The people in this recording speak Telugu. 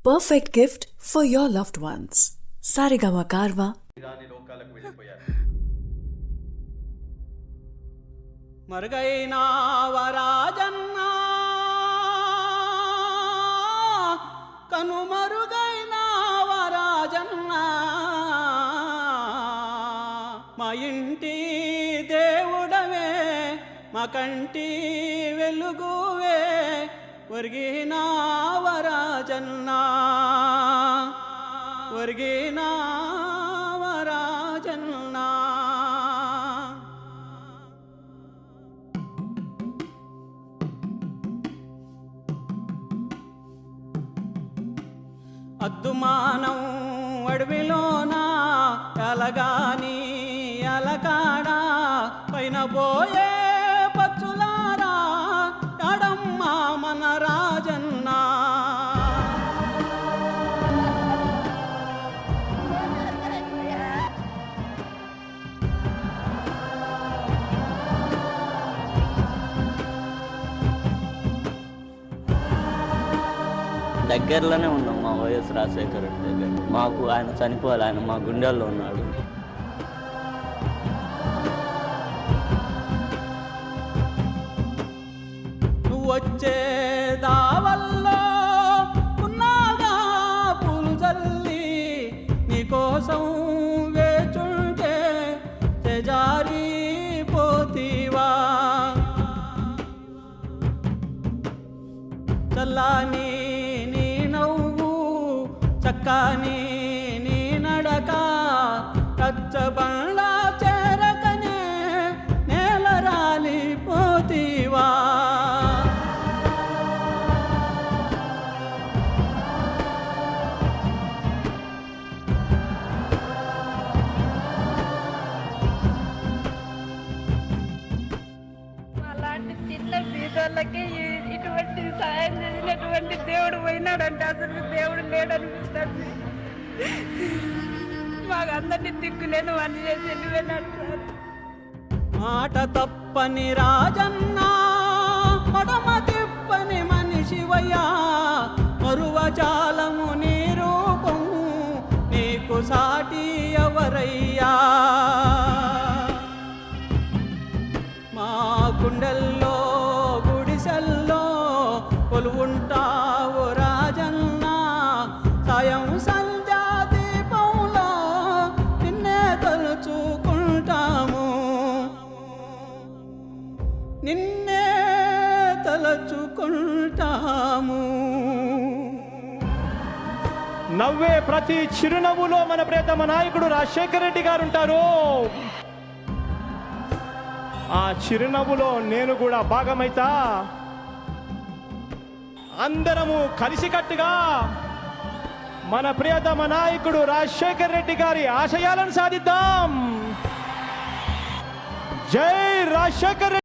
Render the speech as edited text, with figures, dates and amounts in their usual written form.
perfect gift for your loved ones. Saregama Karwa. మరుగైనా వరాజన్నా కనుమరుగైనా వరాజన్నా మా ఇంటి దేవుడవే మా కంటి వెలుగువే ఒరిగినా వరాజన్నా ఒరిగినా వరాజన్నా. అద్దుమానం అడవిలోన ఎలగాని ఎలకాడా పైన పోయే పచ్చులారా ఎడమ్మా మన రాజన్న. దగ్గరలోనే ఉన్నాం మా వైఎస్ రాజశేఖర రెడ్డి దగ్గర. మాకు ఆయన చనిపోవాలి, ఆయన మా గుండెల్లో ఉన్నాడు. నువ్వు వచ్చే దావల్లో ఉన్నాగా పూలు చల్లి నీకోసం వేచుంటే తెజారి పోతీవా చల్లాని చక్కాని నీ నడక కచ్చబండ్ల చేరకనే నేల రాలిపోతీవా. అలాంటి చిన్న బీదోళ్ళకి ఇటువంటి సాయం చేసినటువంటి దేవుడు పోయినాడంటే అసలు దేవుడు లేడనిపిస్తుంది. మాకు అందరినీ దిక్కులేని వాడిని చేసి వెళ్ళిపోయినాడు సార్. మాట తప్పని రాజన్నా మడమ తిప్పని మనిషివయ్యా మరువజాలము నీ రూపం నీకు సాటి ఎవరయ్యా. మా గుండెల్లో గుడిసెల్లో కొలువుంటావు రాజన్నా. సాయం సంధ్యా దీపంలో నిన్నే తలుచుకుంటాము నిన్నే తలుచుకుంటాము. నవ్వే ప్రతి చిరునవ్వులో మన ప్రియతమ నాయకుడు రాజశేఖర రెడ్డి గారు ఉంటారు. ఆ చిరునవ్వులో నేను కూడా భాగమైతా. అందరము కలిసికట్టుగా మన ప్రియతమ నాయకుడు రాజశేఖర రెడ్డి గారి ఆశయాలను సాధిద్దాం. జై రాజశేఖర రెడ్డి.